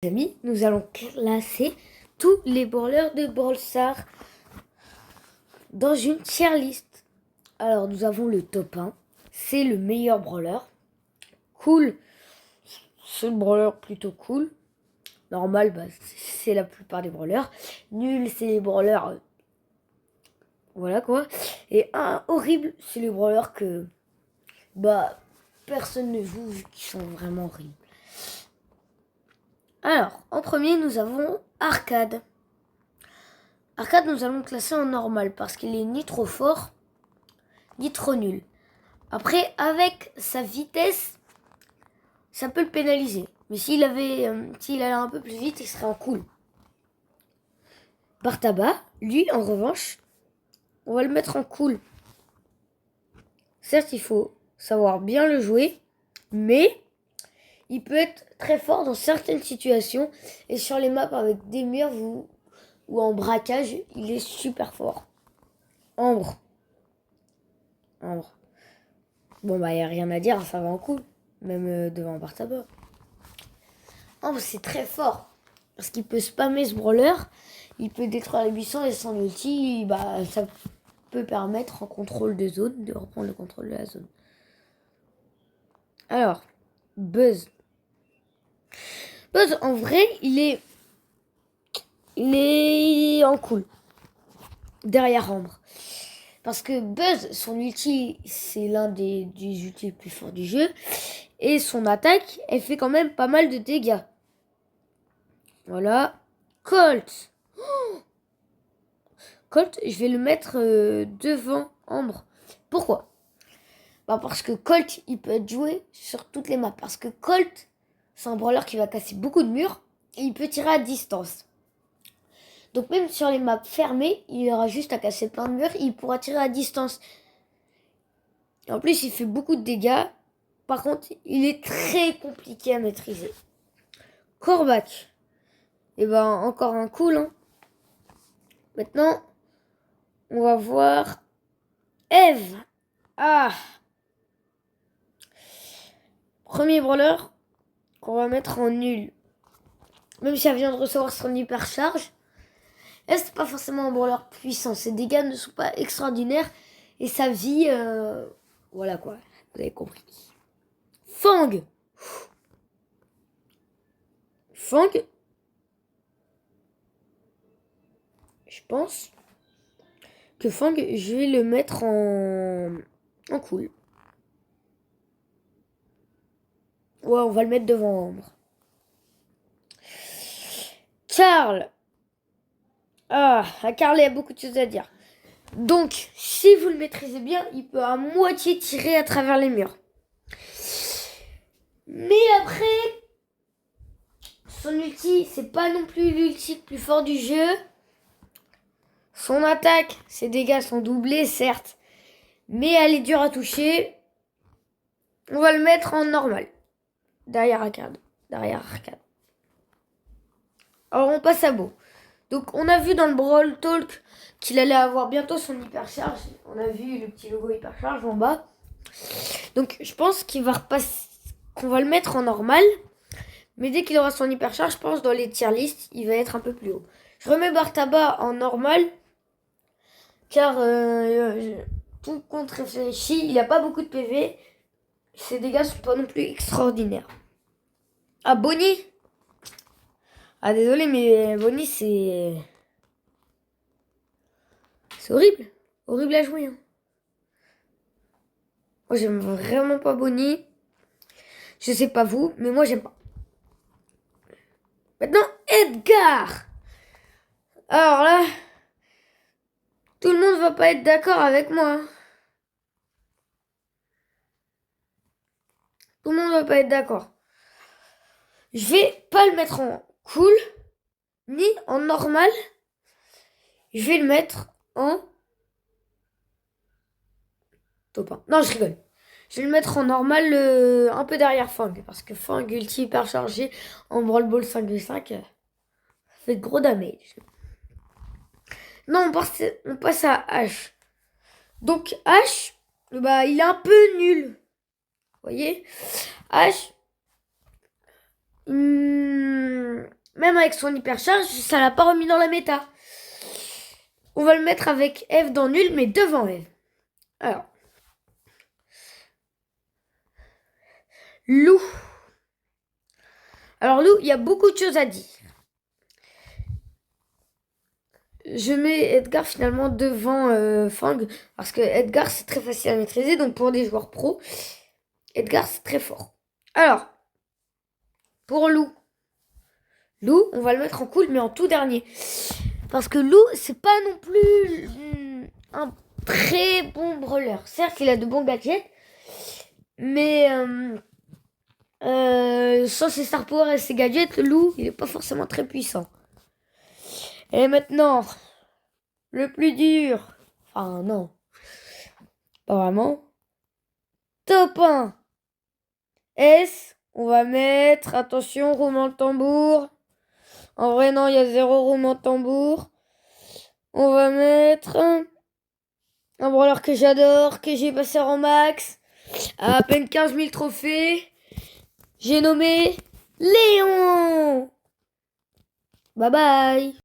Amis, nous allons classer tous les brawlers de Brawl Stars dans une tier list. Alors, nous avons le top 1. C'est le meilleur brawler. Cool, c'est le brawler plutôt cool. Normal, c'est la plupart des brawlers. Nul, c'est les brawlers... voilà quoi. Et horrible, c'est les brawlers que... personne ne joue vu qu'ils sont vraiment horribles. Alors, en premier, nous avons Arcade. Arcade, nous allons le classer en normal parce qu'il est ni trop fort, ni trop nul. Après, avec sa vitesse, ça peut le pénaliser. Mais s'il allait un peu plus vite, il serait en cool. Bartaba, lui, en revanche, on va le mettre en cool. Certes, il faut savoir bien le jouer, mais il peut être très fort dans certaines situations. Et sur les maps avec des murs ou en braquage, il est super fort. Ambre. Bon, il n'y a rien à dire, ça va en cool. Même devant Bartaba. Ambre, c'est très fort. Parce qu'il peut spammer ce brawler. Il peut détruire les buissons et son ulti, ça peut permettre en contrôle de zone de reprendre le contrôle de la zone. Alors, Buzz. Buzz, en vrai, il est en cool. Derrière Ambre. Parce que Buzz, son ulti, c'est l'un des ultis les plus forts du jeu. Et son attaque, elle fait quand même pas mal de dégâts. Voilà. Colt. Colt, je vais le mettre devant Ambre. Pourquoi ? Parce que Colt, il peut être joué sur toutes les maps. Parce que Colt, c'est un brawler qui va casser beaucoup de murs. Et il peut tirer à distance. Donc même sur les maps fermées, il aura juste à casser plein de murs. Et il pourra tirer à distance. Et en plus, il fait beaucoup de dégâts. Par contre, il est très compliqué à maîtriser. Corbac. Et encore un cool. Hein. Maintenant, on va voir Eve. Premier brawler qu'on va mettre en nul. Même si elle vient de recevoir son hypercharge. Elle, c'est pas forcément un brawler puissant. Ses dégâts ne sont pas extraordinaires. Et sa vie... voilà quoi. Vous avez compris. Fang. Fang. Je pense que Fang, je vais le mettre en cool. Ouais, on va le mettre devant Ambre. Carl. Carl, il y a beaucoup de choses à dire. Donc, si vous le maîtrisez bien, il peut à moitié tirer à travers les murs. Mais après, son ulti, c'est pas non plus l'ulti le plus fort du jeu. Son attaque, ses dégâts sont doublés, certes. Mais elle est dure à toucher. On va le mettre en normal. Derrière Arcade. Alors, on passe à Beau. Donc, on a vu dans le Brawl Talk qu'il allait avoir bientôt son hypercharge. On a vu le petit logo hypercharge en bas. Donc, je pense qu'on va le mettre en normal. Mais dès qu'il aura son hypercharge, je pense dans les tier list, il va être un peu plus haut. Je remets Bartaba en normal. Car tout compte réfléchi, il n'a pas beaucoup de PV. Ses dégâts sont pas non plus extraordinaires. Bonnie. Désolé, mais Bonnie, c'est horrible. Horrible à jouer. Hein. Moi, j'aime vraiment pas Bonnie. Je sais pas vous, mais moi, j'aime pas. Maintenant, Edgar. Alors là, tout le monde va pas être d'accord avec moi. Tout le monde va pas être d'accord. Je vais pas le mettre en cool, ni en normal. Je vais le mettre en top 1. Non, je rigole. Je vais le mettre en normal, un peu derrière Fang. Parce que Fang ulti hyper chargé en Brawl Ball 5v5, ça fait de gros damage. Non, on passe à H. Donc H, il est un peu nul. Vous voyez H, même avec son hypercharge, ça l'a pas remis dans la méta. On va le mettre avec Eve dans nul, mais devant Eve. Alors. Lou. Alors Lou, il y a beaucoup de choses à dire. Je mets Edgar finalement devant Fang, parce que Edgar c'est très facile à maîtriser, donc pour des joueurs pros, Edgar c'est très fort. Alors, pour Lou, on va le mettre en cool, mais en tout dernier. Parce que Lou, c'est pas non plus un très bon brawler. Certes, il a de bons gadgets, mais sans ses star power et ses gadgets, Lou, il est pas forcément très puissant. Et maintenant, le plus dur. Enfin, non. Pas vraiment. Top 1. S. On va mettre, attention, roulement de tambour. En vrai, non, il y a 0 roulement de tambour. On va mettre un brawler que j'adore, que j'ai passé en max. À peine 15 000 trophées. J'ai nommé Léon. Bye bye.